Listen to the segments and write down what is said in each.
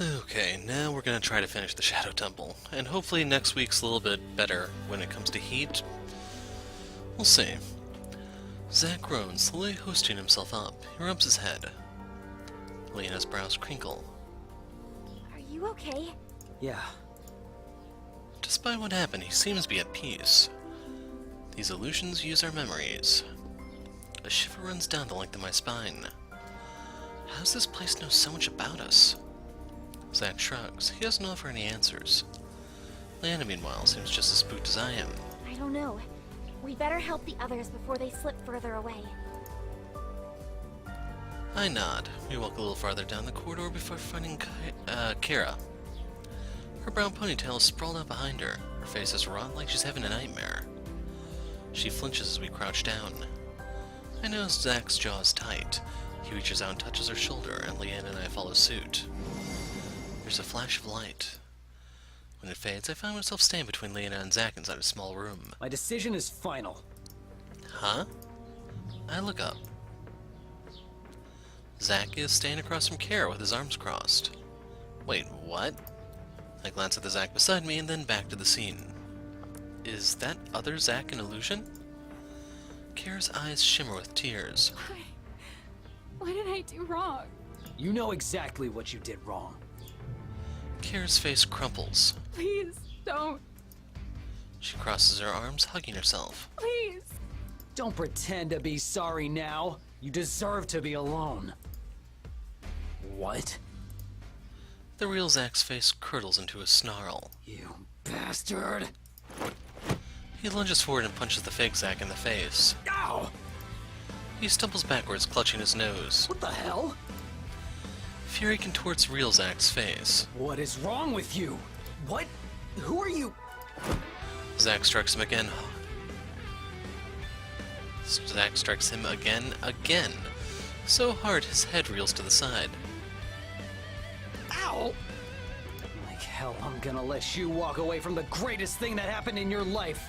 Okay, now we're gonna try to finish the Shadow Temple, and hopefully next week's a little bit better when it comes to heat. We'll see. Zack groans, slowly hoisting himself up. He rubs his head. Lena's brows crinkle. Are you okay? Yeah. Despite what happened, he seems to be at peace. These illusions use our memories. A shiver runs down the length of my spine. How does this place know so much about us? Zack shrugs. He doesn't offer any answers. Lana, meanwhile, seems just as spooked as I am. I don't know. We better help the others before they slip further away. I nod. We walk a little farther down the corridor before finding Kara. Her brown ponytail is sprawled out behind her. Her face is wrought like she's having a nightmare. She flinches as we crouch down. I notice Zack's jaw is tight. He reaches out and touches her shoulder, and Leanna and I follow suit. There's a flash of light. When it fades, I find myself staying between Leanna and Zack inside a small room. My decision is final. Huh? I look up. Zack is standing across from Kara with his arms crossed. Wait, what? I glance at the Zack beside me and then back to the scene. Is that other Zack an illusion? Kara's eyes shimmer with tears. What did I do wrong? You know exactly what you did wrong. Kara's face crumples. Please, don't. She crosses her arms, hugging herself. Please. Don't pretend to be sorry now. You deserve to be alone. What? The real Zack's face curdles into a snarl. You bastard! He lunges forward and punches the fake Zack in the face. Ow! He stumbles backwards, clutching his nose. What the hell? Fury contorts real Zack's face. What is wrong with you? What? Who are you? Zack strikes him again. Zack strikes him again. So hard his head reels to the side. Ow! Like hell, I'm gonna let you walk away from the greatest thing that happened in your life.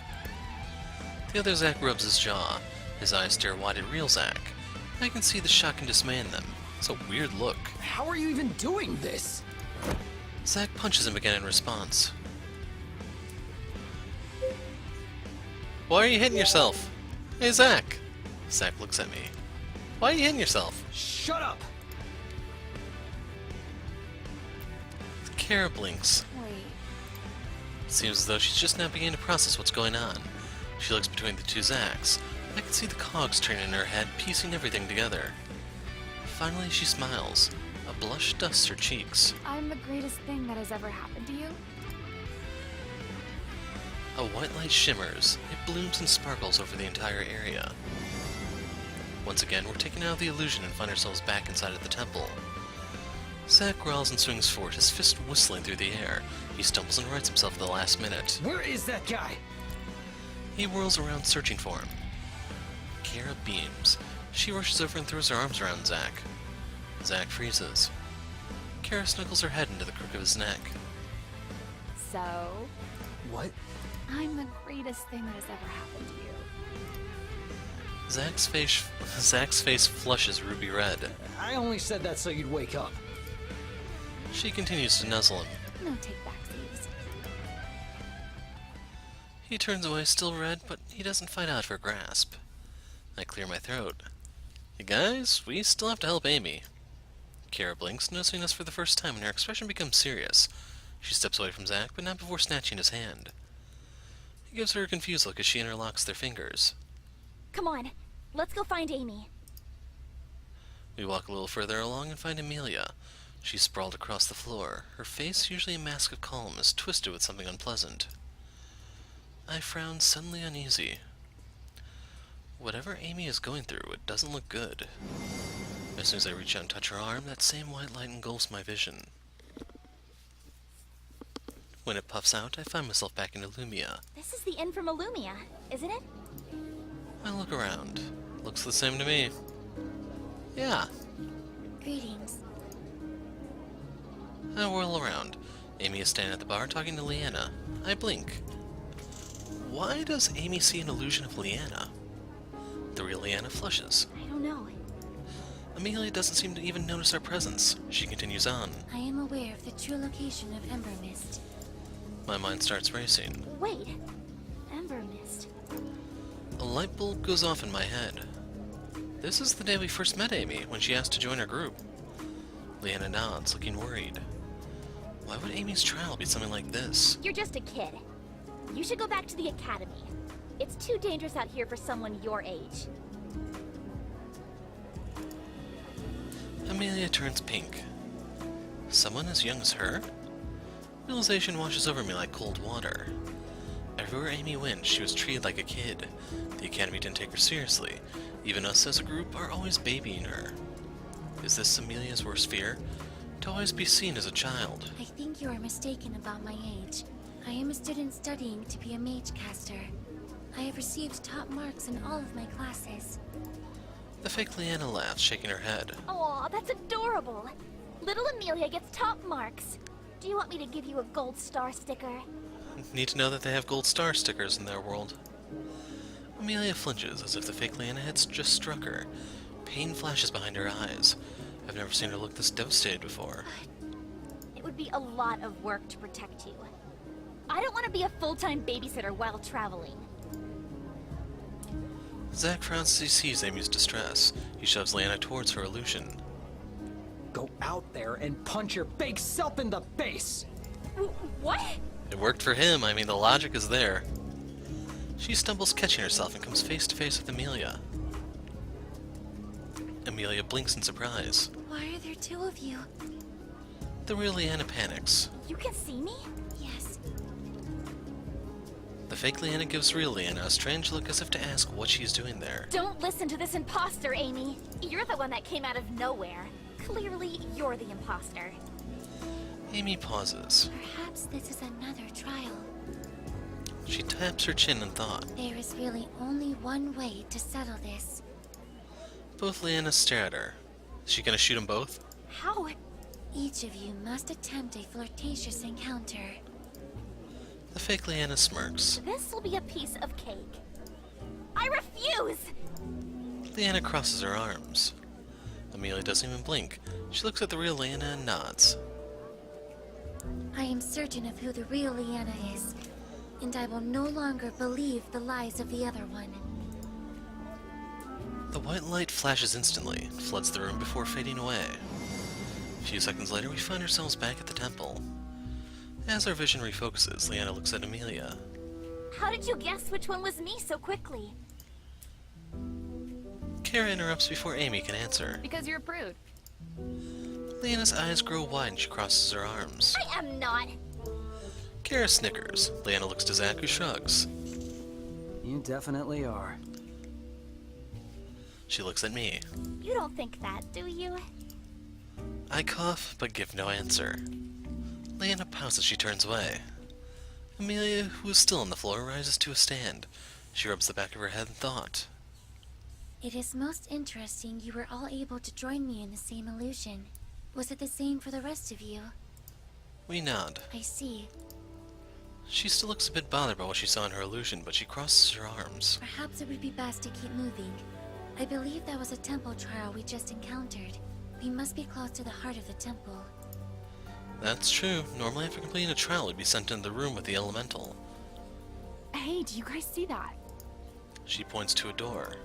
The other Zack rubs his jaw. His eyes stare wide at real Zack. I can see the shock and dismay in them. It's a weird look. How are you even doing this? Zack punches him again in response. Why are you hitting yourself? Hey, Zack! Zack looks at me. Why are you hitting yourself? Shut up! Kara blinks. Wait. It seems as though she's just now beginning to process what's going on. She looks between the two Zacks. I can see the cogs turning in her head, piecing everything together. Finally, she smiles. A blush dusts her cheeks. I'm the greatest thing that has ever happened to you. A white light shimmers. It blooms and sparkles over the entire area. Once again, we're taken out of the illusion and find ourselves back inside of the temple. Zack growls and swings forward, his fist whistling through the air. He stumbles and rights himself at the last minute. Where is that guy? He whirls around searching for him. Kara beams. She rushes over and throws her arms around Zack. Zack freezes. Kara snuggles her head into the crook of his neck. So, What? I'm the greatest thing that has ever happened to you. Zack's face flushes ruby red. I only said that so you'd wake up. She continues to nuzzle him. No take-backsies. He turns away, still red, but he doesn't fight out for a grasp. I clear my throat. Hey guys, we still have to help Amy. Kara blinks, noticing us for the first time, and her expression becomes serious. She steps away from Zack, but not before snatching his hand. He gives her a confused look as she interlocks their fingers. Come on, let's go find Amy. We walk a little further along and find Amelia. She's sprawled across the floor. Her face, usually a mask of calm, is twisted with something unpleasant. I frown, suddenly uneasy. Whatever Amy is going through, it doesn't look good. As soon as I reach out and touch her arm, that same white light engulfs my vision. When it puffs out, I find myself back in Illumia. This is the inn from Illumia, isn't it? I look around. Looks the same to me. Yeah. Greetings. I whirl around. Amy is standing at the bar talking to Leanna. I blink. Why does Amy see an illusion of Leanna? The real Leanna flushes. I don't know. Amelia doesn't seem to even notice our presence. She continues on. I am aware of the true location of Ember Mist. My mind starts racing. Wait. Ember Mist. A light bulb goes off in my head. This is the day we first met Amy, when she asked to join our group. Leanna nods, looking worried. Why would Amy's trial be something like this? You're just a kid. You should go back to the academy. It's too dangerous out here for someone your age. Amelia turns pink. Someone as young as her? Realization washes over me like cold water. Everywhere Amy went, she was treated like a kid. The academy didn't take her seriously. Even us as a group are always babying her. Is this Amelia's worst fear? To always be seen as a child. I think you are mistaken about my age. I am a student studying to be a mage caster. I have received top marks in all of my classes. The fake Leanna laughs, shaking her head. Aw, that's adorable. Little Amelia gets top marks. Do you want me to give you a gold star sticker? Need to know that they have gold star stickers in their world. Amelia flinches as if the fake Leanna had just struck her. Pain flashes behind her eyes. I've never seen her look this devastated before. It would be a lot of work to protect you. I don't want to be a full-time babysitter while traveling. Zack frowns as he sees Amy's distress. He shoves Leanna towards her illusion. Go out there and punch your fake self in the face! What? It worked for him, I mean the logic is there. She stumbles catching herself and comes face to face with Amelia. Amelia blinks in surprise. Why are there two of you? The real Leanna panics. You can see me? Yes. The fake Leanna gives real Leanna a strange look as if to ask what she's doing there. Don't listen to this imposter, Amy. You're the one that came out of nowhere. Clearly, you're the imposter. Amy pauses. Perhaps this is another trial. She taps her chin in thought. There is really only one way to settle this. Both Leannas stare at her. Is she gonna shoot them both? How? Each of you must attempt a flirtatious encounter. The fake Leanna smirks. This will be a piece of cake. I refuse! Leanna crosses her arms. Amelia doesn't even blink. She looks at the real Leanna and nods. I am certain of who the real Leanna is, and I will no longer believe the lies of the other one. The white light flashes instantly, floods the room before fading away. A few seconds later, we find ourselves back at the temple. As our vision refocuses, Leanna looks at Amelia. How did you guess which one was me so quickly? Kara interrupts before Amy can answer. Because you're a prude. Leanna's eyes grow wide and she crosses her arms. I am not. Kara snickers. Leanna looks to Zack, who shrugs. You definitely are. She looks at me. You don't think that, do you? I cough, but give no answer. Leanna pouts as she turns away. Amelia, who is still on the floor, rises to a stand. She rubs the back of her head in thought. It is most interesting you were all able to join me in the same illusion. Was it the same for the rest of you? We nod. I see. She still looks a bit bothered by what she saw in her illusion, but she crosses her arms. Perhaps it would be best to keep moving. I believe that was a temple trial we just encountered. We must be close to the heart of the temple. That's true. Normally after completing a trial, we'd be sent into the room with the elemental. Hey, do you guys see that? She points to a door.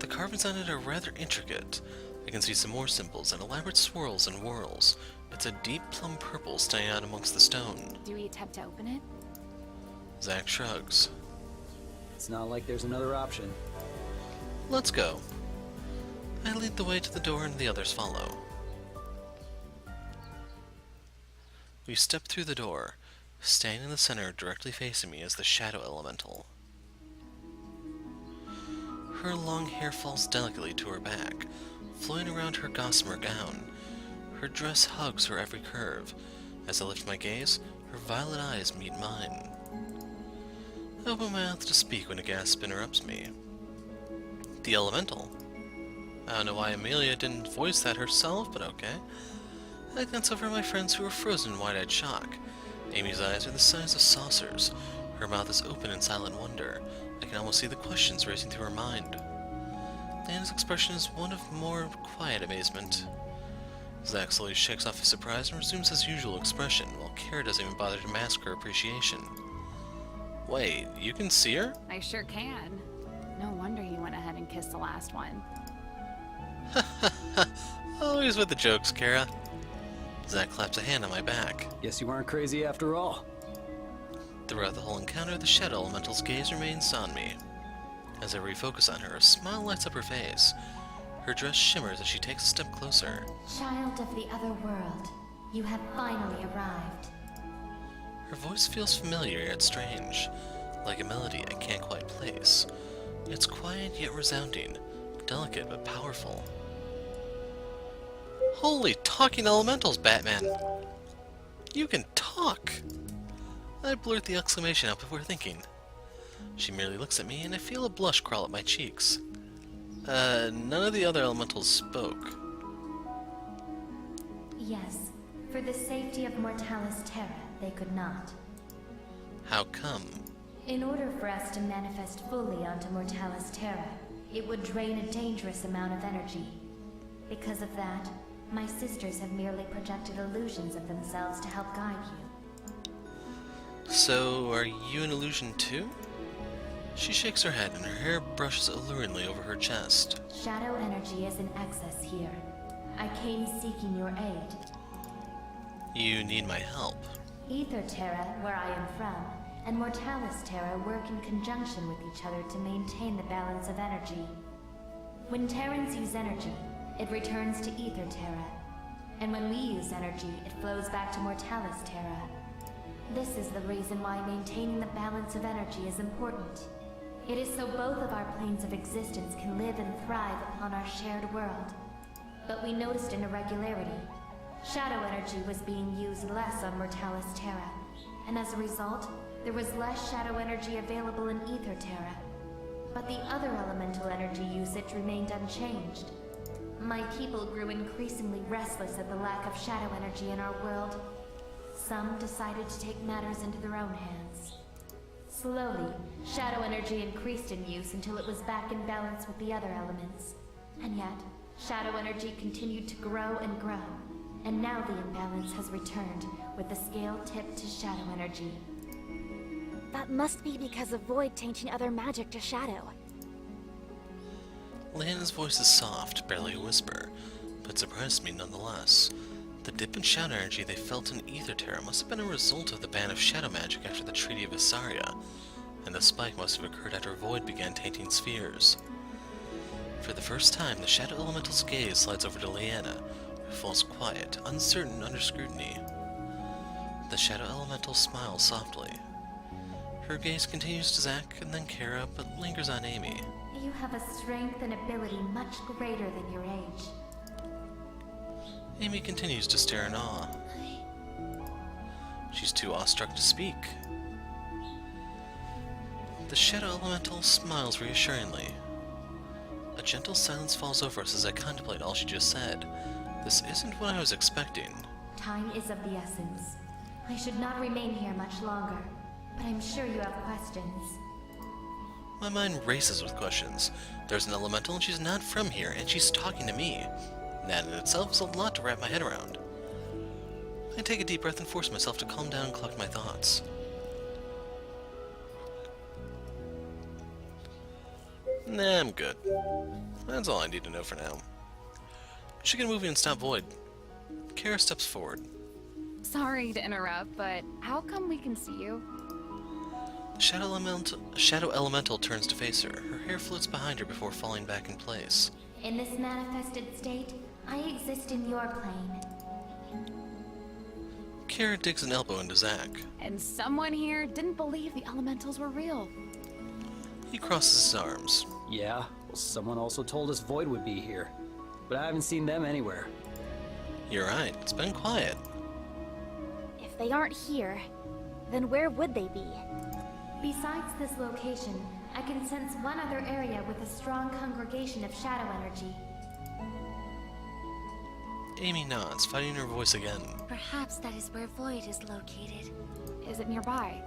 The carvings on it are rather intricate. I can see some more symbols and elaborate swirls and whirls. It's a deep plum purple standing out amongst the stone. Do we attempt to open it? Zack shrugs. It's not like there's another option. Let's go. I lead the way to the door and the others follow. We step through the door. Standing in the center, directly facing me, is the Shadow Elemental. Her long hair falls delicately to her back, flowing around her gossamer gown. Her dress hugs her every curve. As I lift my gaze, her violet eyes meet mine. I open my mouth to speak when a gasp interrupts me. The Elemental? I don't know why Amelia didn't voice that herself, but okay. I glance over at my friends who are frozen in wide-eyed shock. Amy's eyes are the size of saucers. Her mouth is open in silent wonder. I can almost see the questions racing through her mind. Leanna's expression is one of more quiet amazement. Zack slowly shakes off his surprise and resumes his usual expression, while Kara doesn't even bother to mask her appreciation. Wait, you can see her? I sure can. No wonder you went ahead and kissed the last one. Always with the jokes, Kara. Zack claps a hand on my back. Guess you weren't crazy after all. Throughout the whole encounter, the Shadow Elemental's gaze remains on me. As I refocus on her, a smile lights up her face. Her dress shimmers as she takes a step closer. Child of the other world, you have finally arrived. Her voice feels familiar yet strange, like a melody I can't quite place. It's quiet yet resounding, delicate but powerful. Holy talking elementals, Batman! You can talk! I blurt the exclamation out before thinking. She merely looks at me, and I feel a blush crawl up my cheeks. None of the other elementals spoke. Yes, for the safety of Mortalis Terra, they could not. How come? In order for us to manifest fully onto Mortalis Terra, it would drain a dangerous amount of energy. Because of that, my sisters have merely projected illusions of themselves to help guide you. So, are you an illusion too? She shakes her head and her hair brushes alluringly over her chest. Shadow energy is in excess here. I came seeking your aid. You need my help. Ether Terra, where I am from, and Mortalis Terra work in conjunction with each other to maintain the balance of energy. When Terrans use energy, it returns to Ether Terra. And when we use energy, it flows back to Mortalis Terra. This is the reason why maintaining the balance of energy is important. It is so both of our planes of existence can live and thrive upon our shared world. But we noticed an irregularity. Shadow energy was being used less on Mortalis Terra, and as a result, there was less shadow energy available in Ether Terra. But the other elemental energy usage remained unchanged. My people grew increasingly restless at the lack of shadow energy in our world. Some decided to take matters into their own hands. Slowly, shadow energy increased in use until it was back in balance with the other elements. And yet, shadow energy continued to grow and grow. And now the imbalance has returned, with the scale tipped to shadow energy. That must be because of Void tainting other magic to shadow. Leanna's voice is soft, barely a whisper, but surprised me nonetheless. The dip in shadow energy they felt in Ether Terra must have been a result of the ban of shadow magic after the Treaty of Isaria, and the spike must have occurred after Void began tainting spheres. For the first time, the Shadow Elemental's gaze slides over to Leanna, who falls quiet, uncertain under scrutiny. The Shadow Elemental smiles softly. Her gaze continues to Zack and then Kara, but lingers on Amy. You have a strength and ability much greater than your age. Amy continues to stare in awe. She's too awestruck to speak. The Shadow Elemental smiles reassuringly. A gentle silence falls over us as I contemplate all she just said. This isn't what I was expecting. Time is of the essence. I should not remain here much longer, but I'm sure you have questions. My mind races with questions. There's an elemental and she's not from here, and she's talking to me. That in itself is a lot to wrap my head around. I take a deep breath and force myself to calm down and collect my thoughts. Nah, I'm good. That's all I need to know for now. We should get moving and stop Void. Kara steps forward. Sorry to interrupt, but how come we can see you? The Shadow Elemental turns to face her. Her hair floats behind her before falling back in place. In this manifested state, I exist in your plane. Kara digs an elbow into Zack. And someone here didn't believe the elementals were real. He crosses his arms. Yeah, well, someone also told us Void would be here, but I haven't seen them anywhere. You're right, it's been quiet. If they aren't here, then where would they be? Besides this location, I can sense one other area with a strong congregation of shadow energy. Amy nods, fighting her voice again. Perhaps that is where Void is located. Is it nearby?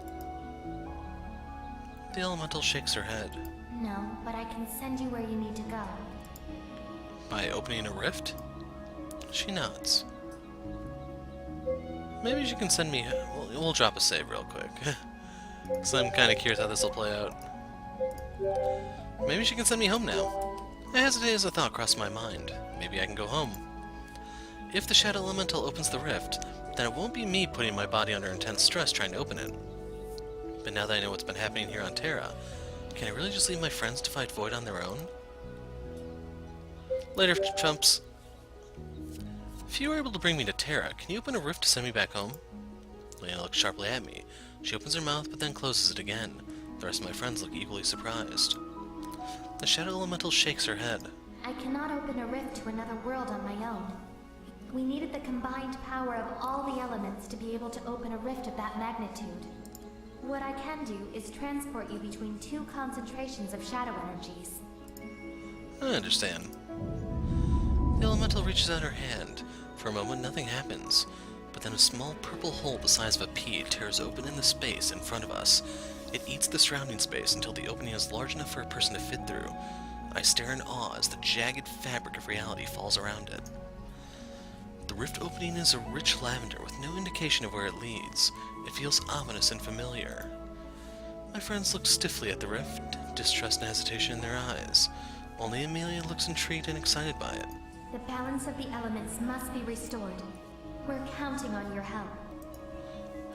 The elemental shakes her head. No, but I can send you where you need to go. By opening a rift? She nods. Maybe she can send me... We'll drop a save real quick. Because I'm kind of curious how this will play out. Maybe she can send me home now. I hesitate as a thought crossed my mind. Maybe I can go home. If the Shadow Elemental opens the rift, then it won't be me putting my body under intense stress trying to open it. But now that I know what's been happening here on Terra, can I really just leave my friends to fight Void on their own? Later, chumps. If you were able to bring me to Terra, can you open a rift to send me back home? Leanna looks sharply at me. She opens her mouth, but then closes it again. The rest of my friends look equally surprised. The Shadow Elemental shakes her head. I cannot open a rift to another world on my own. We needed the combined power of all the elements to be able to open a rift of that magnitude. What I can do is transport you between two concentrations of shadow energies. I understand. The Elemental reaches out her hand. For a moment, nothing happens. But then a small purple hole the size of a pea tears open in the space in front of us. It eats the surrounding space until the opening is large enough for a person to fit through. I stare in awe as the jagged fabric of reality falls around it. The rift opening is a rich lavender with no indication of where it leads. It feels ominous and familiar. My friends look stiffly at the rift, distrust and hesitation in their eyes. Only Amelia looks intrigued and excited by it. The balance of the elements must be restored. We're counting on your help.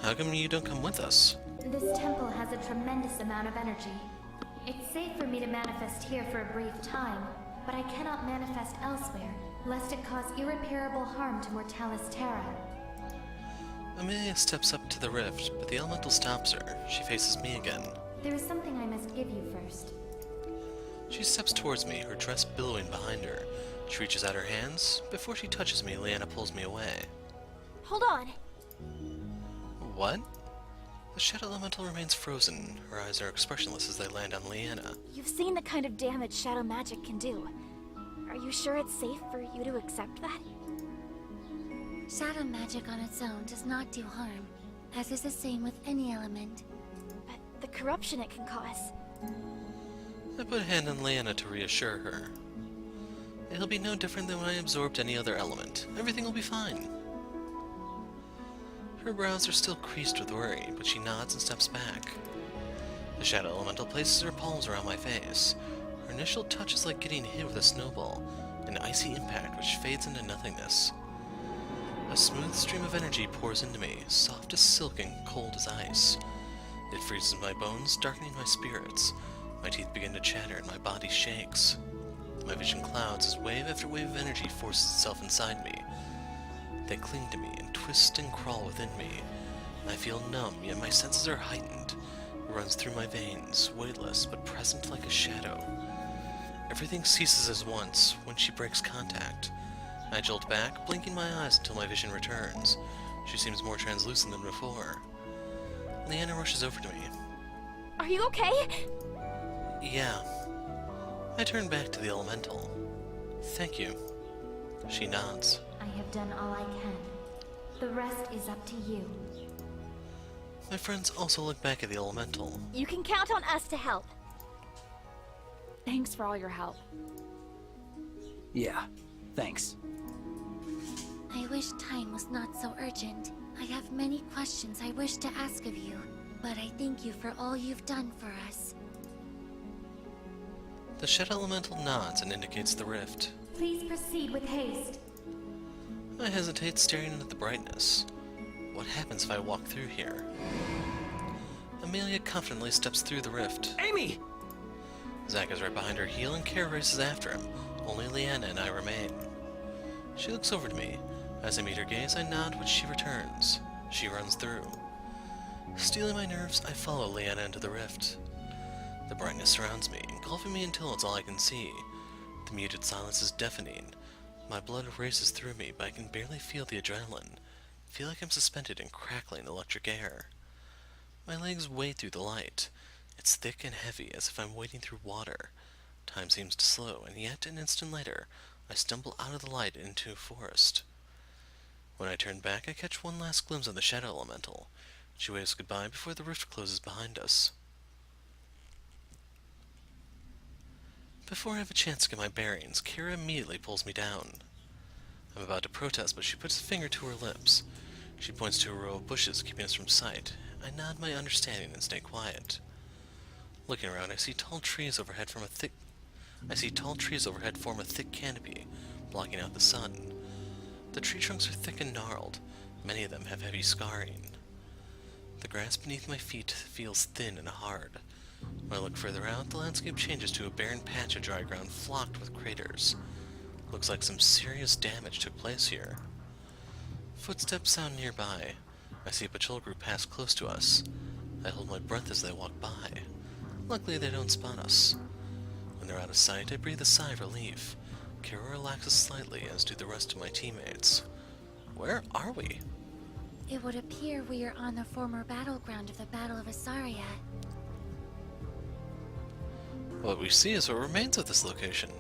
How come you don't come with us? This temple has a tremendous amount of energy. It's safe for me to manifest here for a brief time, but I cannot manifest elsewhere, lest it cause irreparable harm to Mortalis Terra. Amelia steps up to the rift, but the elemental stops her. She faces me again. There is something I must give you first. She steps towards me, her dress billowing behind her. She reaches out her hands. Before she touches me, Leanna pulls me away. Hold on. What? The Shadow Elemental remains frozen. Her eyes are expressionless as they land on Leanna. You've seen the kind of damage shadow magic can do. Are you sure it's safe for you to accept that? Shadow magic on its own does not do harm, as is the same with any element. But the corruption it can cause. I put a hand on Leanna to reassure her. It'll be no different than when I absorbed any other element. Everything will be fine. Her brows are still creased with worry, but she nods and steps back. The Shadow Elemental places her palms around my face. Her initial touch is like getting hit with a snowball, an icy impact which fades into nothingness. A smooth stream of energy pours into me, soft as silk and cold as ice. It freezes my bones, darkening my spirits. My teeth begin to chatter and my body shakes. My vision clouds as wave after wave of energy forces itself inside me. They cling to me and twist and crawl within me. I feel numb, yet my senses are heightened. It runs through my veins, weightless but present like a shadow. Everything ceases as once when she breaks contact. I jolt back, blinking my eyes until my vision returns. She seems more translucent than before. Leanna rushes over to me. Are you okay? Yeah. I turn back to the elemental. Thank you. She nods. I have done all I can. The rest is up to you. My friends also look back at the elemental. You can count on us to help. Thanks for all your help. Yeah, thanks. I wish time was not so urgent. I have many questions I wish to ask of you, but I thank you for all you've done for us. The Shadow Elemental nods and indicates the rift. Please proceed with haste. I hesitate, staring at the brightness. What happens if I walk through here? Amelia confidently steps through the rift. Amy! Zack is right behind her heel and Kara races after him. Only Leanna and I remain. She looks over to me. As I meet her gaze, I nod, which she returns. She runs through. Stealing my nerves, I follow Leanna into the rift. The brightness surrounds me, engulfing me until it's all I can see. The muted silence is deafening. My blood races through me, but I can barely feel the adrenaline. I feel like I'm suspended in crackling electric air. My legs wade through the light. It's thick and heavy, as if I'm wading through water. Time seems to slow, and yet an instant later, I stumble out of the light into a forest. When I turn back, I catch one last glimpse of the Shadow Elemental. She waves goodbye before the rift closes behind us. Before I have a chance to get my bearings, Kira immediately pulls me down. I'm about to protest, but she puts a finger to her lips. She points to a row of bushes keeping us from sight. I nod my understanding and stay quiet. Looking around, I see tall trees overhead form a thick canopy, blocking out the sun. The tree trunks are thick and gnarled. Many of them have heavy scarring. The grass beneath my feet feels thin and hard. When I look further out, the landscape changes to a barren patch of dry ground flocked with craters. Looks like some serious damage took place here. Footsteps sound nearby. I see a patrol group pass close to us. I hold my breath as they walk by. Luckily, they don't spot us. When they're out of sight, I breathe a sigh of relief. Kira relaxes slightly, as do the rest of my teammates. Where are we? It would appear we are on the former battleground of the Battle of Asaria. What we see is what remains of this location.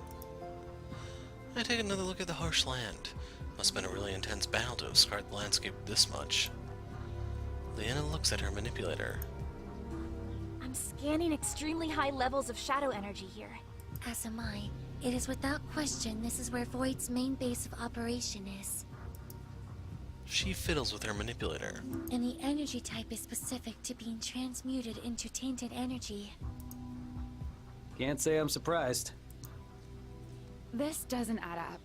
I take another look at the harsh land. Must have been a really intense battle to have scarred the landscape this much. Leanna looks at her manipulator. I'm scanning extremely high levels of shadow energy here. As am I. It is without question this is where Void's main base of operation is. She fiddles with her manipulator. And the energy type is specific to being transmuted into tainted energy. Can't say I'm surprised. This doesn't add up.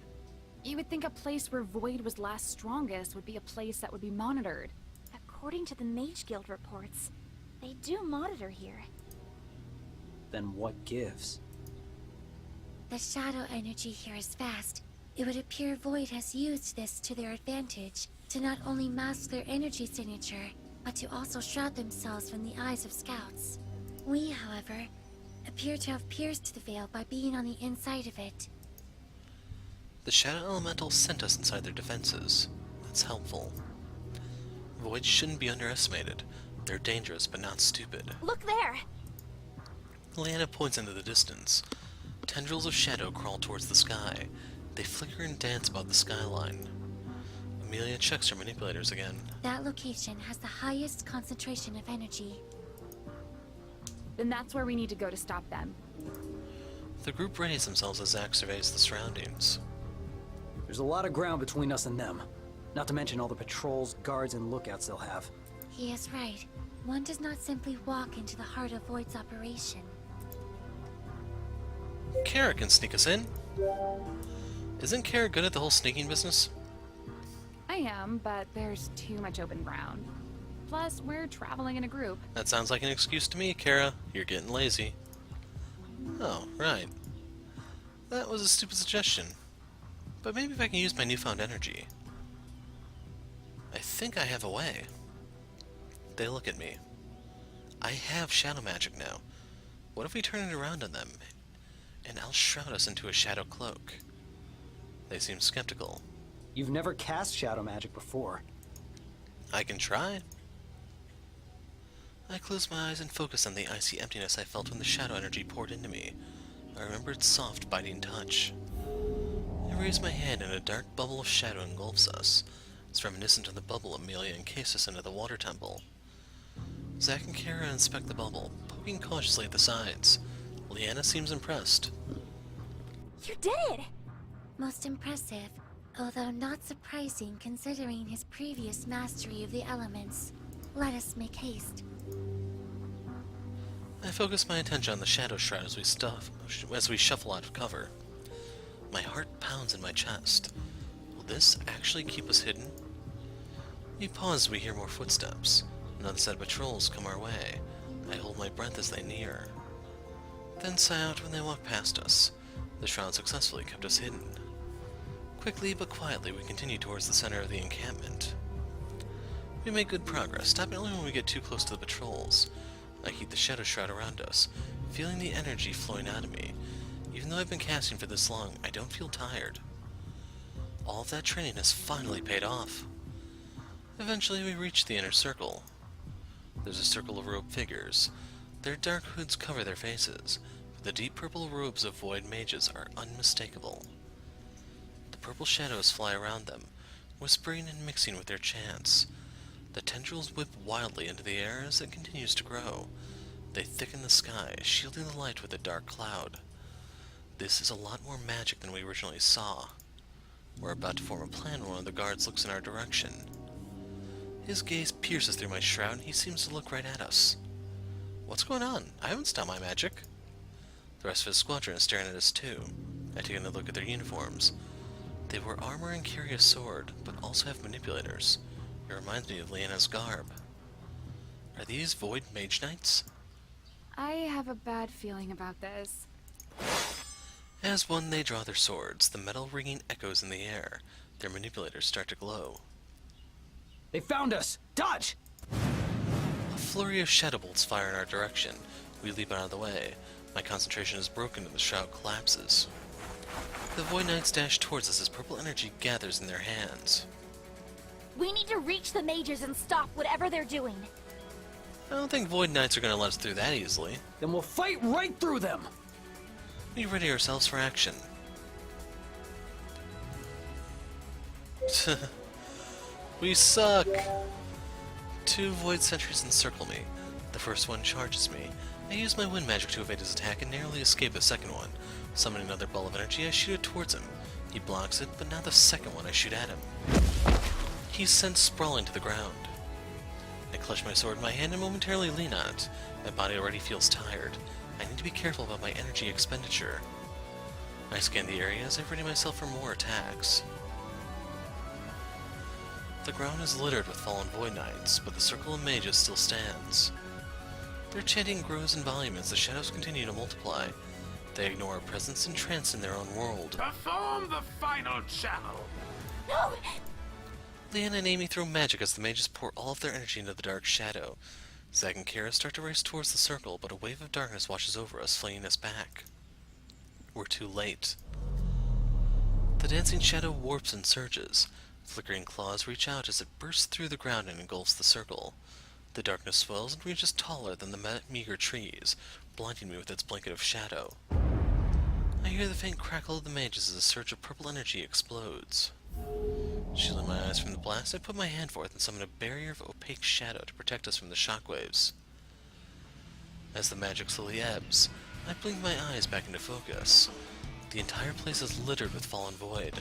You would think a place where Void was last strongest would be a place that would be monitored. According to the Mage Guild reports, they do monitor here. Then what gives? The shadow energy here is vast. It would appear Void has used this to their advantage, to not only mask their energy signature, but to also shroud themselves from the eyes of scouts. We, however, appear to have pierced the veil by being on the inside of it. The Shadow Elemental sent us inside their defenses. That's helpful. Voids shouldn't be underestimated. They're dangerous, but not stupid. Look there! Leanna points into the distance. Tendrils of shadow crawl towards the sky. They flicker and dance above the skyline. Amelia checks her manipulators again. That location has the highest concentration of energy. Then that's where we need to go to stop them. The group readies themselves as Zack surveys the surroundings. There's a lot of ground between us and them. Not to mention all the patrols, guards, and lookouts they'll have. He is right. One does not simply walk into the heart of Void's operation. Kara can sneak us in. Isn't Kara good at the whole sneaking business? I am, but there's too much open ground. Plus, we're traveling in a group. That sounds like an excuse to me, Kara. You're getting lazy. Oh, right. That was a stupid suggestion. But maybe if I can use my newfound energy. I think I have a way. They look at me. I have shadow magic now. What if we turn it around on them? And I'll shroud us into a shadow cloak. They seem skeptical. You've never cast shadow magic before. I can try. I close my eyes and focus on the icy emptiness I felt when the shadow energy poured into me. I remember its soft, biting touch. I raise my hand and a dark bubble of shadow engulfs us. It's reminiscent of the bubble Amelia encased us into the water temple. Zack and Kara inspect the bubble, poking cautiously at the sides. Leanna seems impressed. You did it! Most impressive, although not surprising considering his previous mastery of the elements. Let us make haste. I focus my attention on the shadow shroud as we shuffle out of cover. My heart pounds in my chest. Will this actually keep us hidden? We pause as we hear more footsteps. Another set of patrols come our way. I hold my breath as they near. Then sigh out when they walk past us. The shroud successfully kept us hidden. Quickly but quietly we continue towards the center of the encampment. We make good progress, stopping only when we get too close to the patrols. I keep the shadow shroud around us, feeling the energy flowing out of me. Even though I've been casting for this long, I don't feel tired. All of that training has finally paid off. Eventually we reach the inner circle. There's a circle of robed figures. Their dark hoods cover their faces, but the deep purple robes of void mages are unmistakable. The purple shadows fly around them, whispering and mixing with their chants. The tendrils whip wildly into the air as it continues to grow. They thicken the sky, shielding the light with a dark cloud. This is a lot more magic than we originally saw. We're about to form a plan when one of the guards looks in our direction. His gaze pierces through my shroud and he seems to look right at us. What's going on? I haven't stopped my magic. The rest of his squadron is staring at us too. I take another look at their uniforms. They wear armor and carry a sword, but also have manipulators. It reminds me of Leanna's garb. Are these Void Mage Knights? I have a bad feeling about this. As one, they draw their swords. The metal ringing echoes in the air. Their manipulators start to glow. They found us! Dodge! A flurry of shadow bolts fire in our direction. We leap out of the way. My concentration is broken and the shroud collapses. The Void Knights dash towards us as purple energy gathers in their hands. We need to reach the mages and stop whatever they're doing. I don't think Void Knights are going to let us through that easily. Then we'll fight right through them! We ready ourselves for action. We suck! 2 Void Sentries encircle me. The first one charges me. I use my wind magic to evade his attack and narrowly escape the second one. Summoning another ball of energy, I shoot it towards him. He blocks it, but now the second one I shoot at him. He's sent sprawling to the ground. I clutch my sword in my hand and momentarily lean on it. My body already feels tired. I need to be careful about my energy expenditure. I scan the area as I ready myself for more attacks. The ground is littered with fallen Void Knights, but the circle of mages still stands. Their chanting grows in volume as the shadows continue to multiply. They ignore our presence and trance in their own world. Perform the final channel! No! Leanna and Amy throw magic as the mages pour all of their energy into the dark shadow. Zack and Kira start to race towards the circle, but a wave of darkness washes over us, flinging us back. We're too late. The dancing shadow warps and surges. Flickering claws reach out as it bursts through the ground and engulfs the circle. The darkness swells and reaches taller than the meager trees, blinding me with its blanket of shadow. I hear the faint crackle of the mages as a surge of purple energy explodes. Shielding my eyes from the blast, I put my hand forth and summon a barrier of opaque shadow to protect us from the shockwaves. As the magic slowly ebbs, I blink my eyes back into focus. The entire place is littered with fallen void.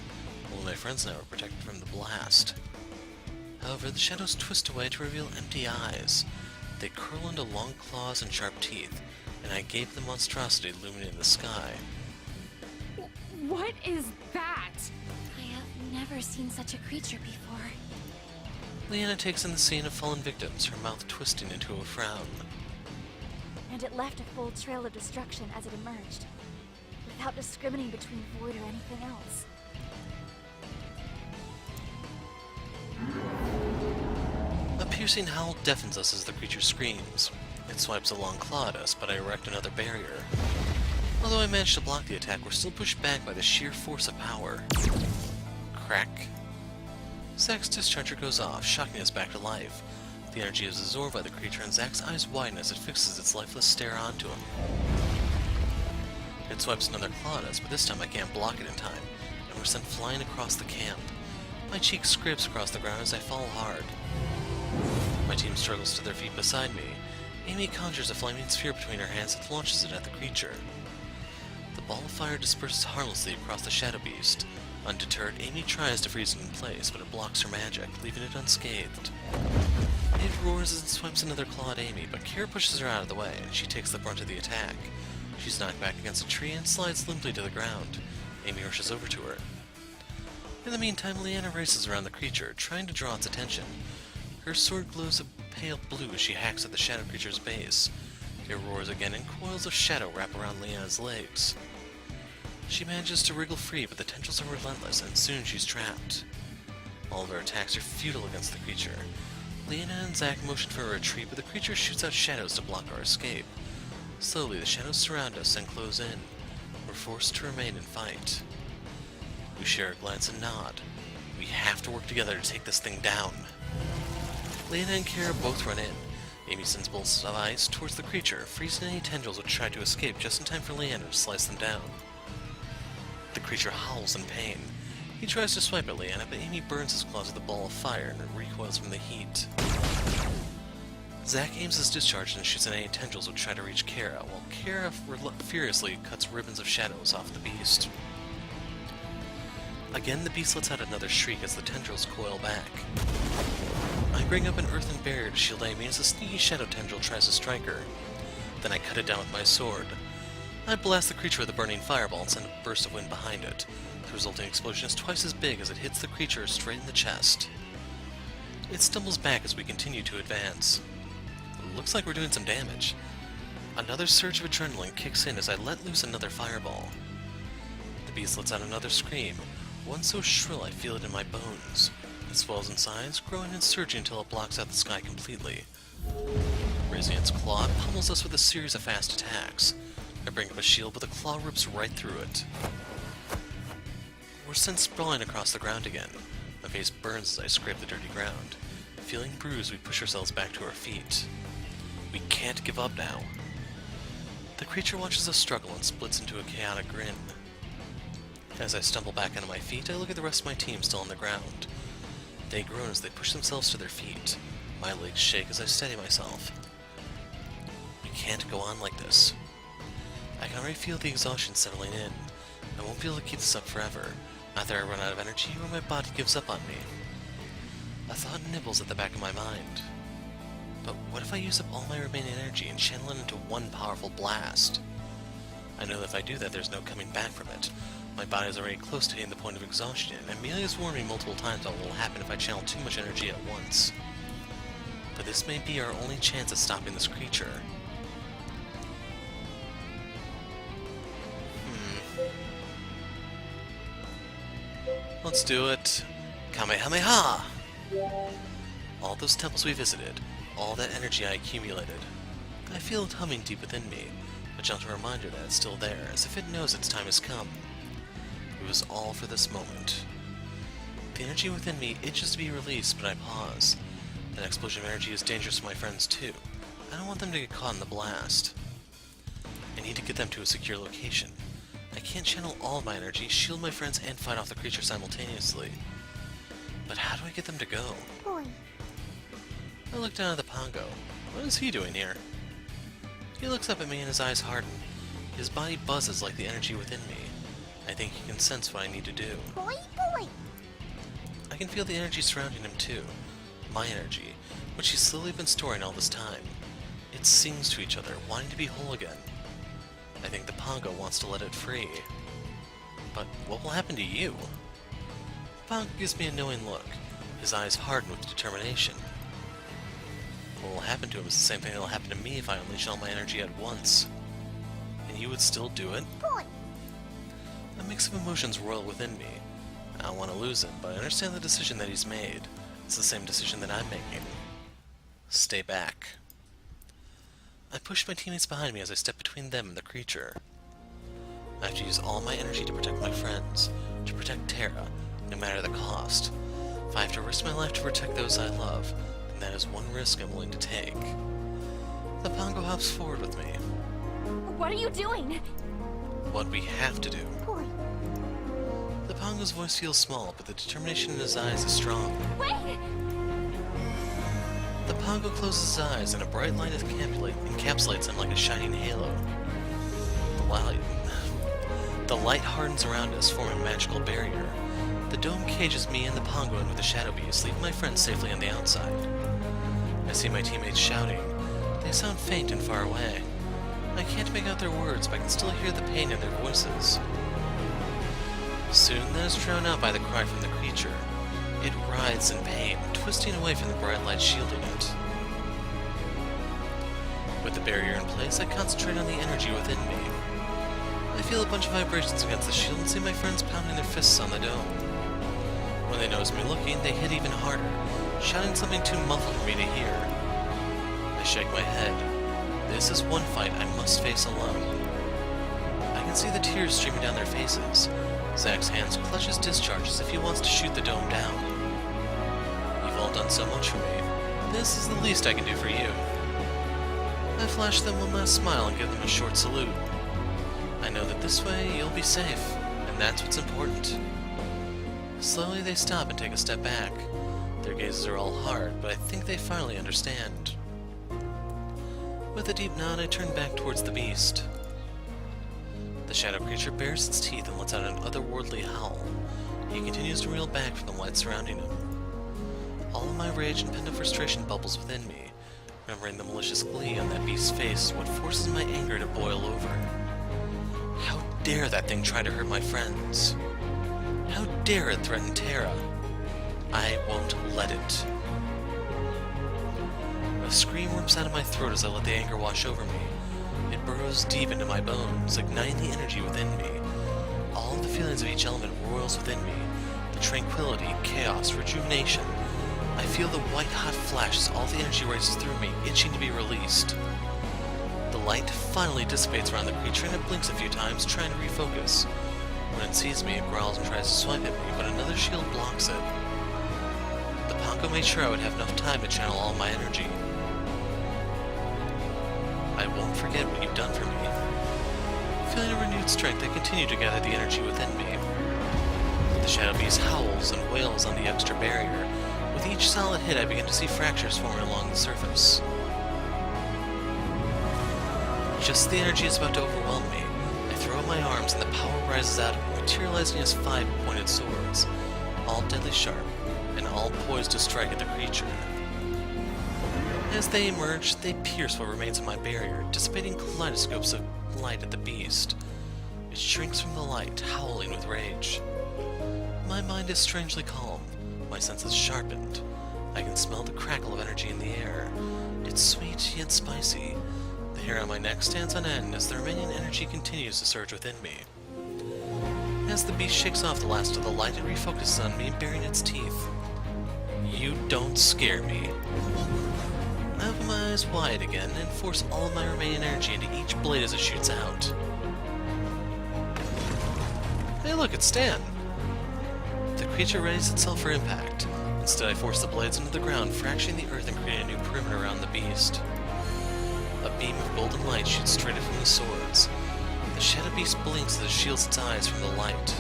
Only my friends now are protected from the blast. However, the shadows twist away to reveal empty eyes. They curl into long claws and sharp teeth, and I gape at the monstrosity illuminating the sky. What is that? I have never seen such a creature before. Leanna takes in the scene of fallen victims, her mouth twisting into a frown. And it left a full trail of destruction as it emerged, without discriminating between void or anything else. A piercing howl deafens us as the creature screams. It swipes a long claw at us, but I erect another barrier. Although I manage to block the attack, we're still pushed back by the sheer force of power. Crack. Zack's discharger goes off, shocking us back to life. The energy is absorbed by the creature, and Zack's eyes widen as it fixes its lifeless stare onto him. It swipes another claw at us, but this time I can't block it in time, and we're sent flying across the camp. My cheek scrapes across the ground as I fall hard. My team struggles to their feet beside me. Amy conjures a flaming sphere between her hands and launches it at the creature. The ball of fire disperses harmlessly across the shadow beast. Undeterred, Amy tries to freeze it in place, but it blocks her magic, leaving it unscathed. It roars as it swipes another claw at Amy, but Kira pushes her out of the way, and she takes the brunt of the attack. She's knocked back against a tree and slides limply to the ground. Amy rushes over to her. In the meantime, Leanna races around the creature, trying to draw its attention. Her sword glows a pale blue as she hacks at the shadow creature's base. It roars again, and coils of shadow wrap around Leanna's legs. She manages to wriggle free, but the tendrils are relentless, and soon she's trapped. All of her attacks are futile against the creature. Leanna and Zack motion for a retreat, but the creature shoots out shadows to block our escape. Slowly, the shadows surround us and close in. We're forced to remain and fight. We share a glance and nod. We have to work together to take this thing down. Leanna and Kira both run in. Amy sends bolts of ice towards the creature, freezing any tendrils which try to escape just in time for Leanna to slice them down. The creature howls in pain. He tries to swipe at Leanna, but Amy burns his claws with a ball of fire and it recoils from the heat. Zack aims his discharge and shoots at any tendrils which try to reach Kara, while Kara furiously cuts ribbons of shadows off the beast. Again, the beast lets out another shriek as the tendrils coil back. I bring up an earthen barrier to shield Amy as a sneaky shadow tendril tries to strike her. Then I cut it down with my sword. I blast the creature with a burning fireball and send a burst of wind behind it. The resulting explosion is twice as big as it hits the creature straight in the chest. It stumbles back as we continue to advance. Looks like we're doing some damage. Another surge of adrenaline kicks in as I let loose another fireball. The beast lets out another scream, one so shrill I feel it in my bones. It swells in size, growing and surging until it blocks out the sky completely. Raising its claw, it pummels us with a series of fast attacks. I bring up a shield, but the claw rips right through it. We're sent sprawling across the ground again. My face burns as I scrape the dirty ground. Feeling bruised, we push ourselves back to our feet. We can't give up now. The creature watches us struggle and splits into a chaotic grin. As I stumble back onto my feet, I look at the rest of my team still on the ground. They groan as they push themselves to their feet. My legs shake as I steady myself. We can't go on like this. I can already feel the exhaustion settling in. I won't be able to keep this up forever. Either I run out of energy or my body gives up on me. A thought nibbles at the back of my mind. But what if I use up all my remaining energy and channel it into one powerful blast? I know that if I do that, there's no coming back from it. My body is already close to hitting the point of exhaustion, and Amelia has warned me multiple times about what will happen if I channel too much energy at once. But this may be our only chance at stopping this creature. Let's do it. Kamehameha! All those temples we visited, all that energy I accumulated. I feel it humming deep within me, a gentle reminder that it's still there, as if it knows its time has come. It was all for this moment. The energy within me itches to be released, but I pause. That explosion of energy is dangerous for my friends too. I don't want them to get caught in the blast. I need to get them to a secure location. I can't channel all of my energy, shield my friends, and fight off the creature simultaneously. But how do I get them to go? Boy. I look down at the Pongo. What is he doing here? He looks up at me and his eyes harden. His body buzzes like the energy within me. I think he can sense what I need to do. Boy. I can feel the energy surrounding him too. My energy, which he's slowly been storing all this time. It sings to each other, wanting to be whole again. I think the Pongo wants to let it free. But what will happen to you? Pongo gives me a knowing look. His eyes harden with determination. What will happen to him is the same thing that will happen to me if I unleash all my energy at once. And you would still do it? Boy. A mix of emotions whirl within me. I don't want to lose him, but I understand the decision that he's made. It's the same decision that I'm making. Stay back. I push my teammates behind me as I step between them and the creature. I have to use all my energy to protect my friends, to protect Terra, no matter the cost. If I have to risk my life to protect those I love, then that is one risk I'm willing to take. The Pongo hops forward with me. What are you doing? What we have to do. Boy. The Pongo's voice feels small, but the determination in his eyes is strong. Wait! The Pongo closes his eyes, and a bright light encapsulates him like a shining halo. The light hardens around us, forming a magical barrier. The dome cages me and the Pongo in with the Shadow Beast, leaving my friends safely on the outside. I see my teammates shouting. They sound faint and far away. I can't make out their words, but I can still hear the pain in their voices. Soon that is drowned out by the cry from the creature. It writhes in pain, twisting away from the bright light shielding it. With the barrier in place, I concentrate on the energy within me. I feel a bunch of vibrations against the shield and see my friends pounding their fists on the dome. When they notice me looking, they hit even harder, shouting something too muffled for me to hear. I shake my head. This is one fight I must face alone. I can see the tears streaming down their faces. Zack's hands clutch his discharge as if he wants to shoot the dome down. You've all done so much for me. This is the least I can do for you. I flash them one last smile and give them a short salute. I know that this way you'll be safe, and that's what's important. Slowly they stop and take a step back. Their gazes are all hard, but I think they finally understand. With a deep nod, I turn back towards the beast. The shadow creature bares its teeth and lets out an otherworldly howl. He continues to reel back from the light surrounding him. All of my rage and pent-up frustration bubbles within me. Remembering the malicious glee on that beast's face is what forces my anger to boil over. How dare that thing try to hurt my friends? How dare it threaten Terra? I won't let it. A scream rips out of my throat as I let the anger wash over me. It burrows deep into my bones, igniting the energy within me. All of the feelings of each element roils within me. The tranquility, chaos, rejuvenation. I feel the white-hot flash as all the energy races through me, itching to be released. The light finally dissipates around the creature and it blinks a few times, trying to refocus. When it sees me, it growls and tries to swipe at me, but another shield blocks it. The Ponko made sure I would have enough time to channel all my energy. I won't forget what you've done for me. Feeling a renewed strength, I continue to gather the energy within me. The shadow beast howls and wails on the extra barrier. With each solid hit, I begin to see fractures forming along the surface. Just as the energy is about to overwhelm me, I throw up my arms and the power rises out of me, materializing as 5 pointed swords, all deadly sharp, and all poised to strike at the creature. As they emerge, they pierce what remains of my barrier, dissipating kaleidoscopes of light at the beast. It shrinks from the light, howling with rage. My mind is strangely calm, my senses sharpened. I can smell the crackle of energy in the air. It's sweet yet spicy. The hair on my neck stands on end as the remaining energy continues to surge within me. As the beast shakes off the last of the light, it refocuses on me, baring its teeth. You don't scare me. I open my eyes wide again and force all of my remaining energy into each blade as it shoots out. Hey look, it's Stan! The creature readies itself for impact. Instead I force the blades into the ground, fracturing the earth and creating a new perimeter around the beast. A beam of golden light shoots straight from the swords. The shadow beast blinks as it shields its eyes from the light.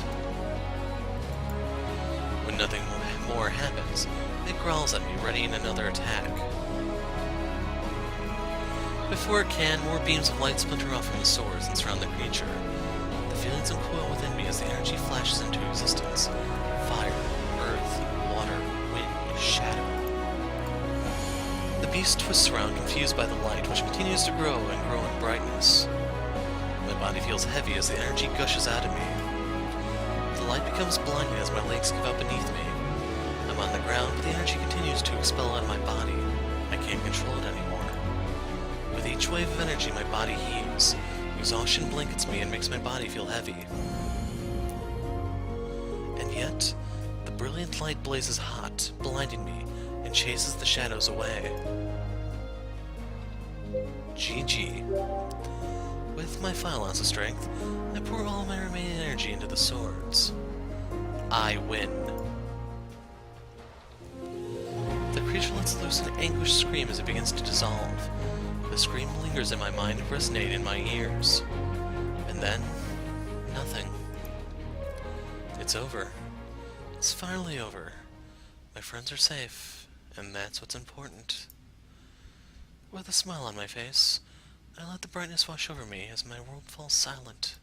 When nothing more happens, it growls at me, readying another attack. Before it can, more beams of light splinter off from the swords and surround the creature. The feelings uncoil within me as the energy flashes into existence. Fire, earth, water, wind, shadow. The beast twists around, confused by the light, which continues to grow and grow in brightness. My body feels heavy as the energy gushes out of me. The light becomes blinding as my legs give out beneath me. I'm on the ground, but the energy continues to expel out of my body. I can't control it anymore. With each wave of energy, my body heaves. Exhaustion blankets me and makes my body feel heavy. And yet, the brilliant light blazes hot, blinding me, and chases the shadows away. GG. With my final ounce of strength, I pour all my remaining energy into the swords. I win. The creature lets loose an anguished scream as it begins to dissolve. The scream lingers in my mind, resonating in my ears. And then, nothing. It's over. It's finally over. My friends are safe, and that's what's important. With a smile on my face, I let the brightness wash over me as my world falls silent.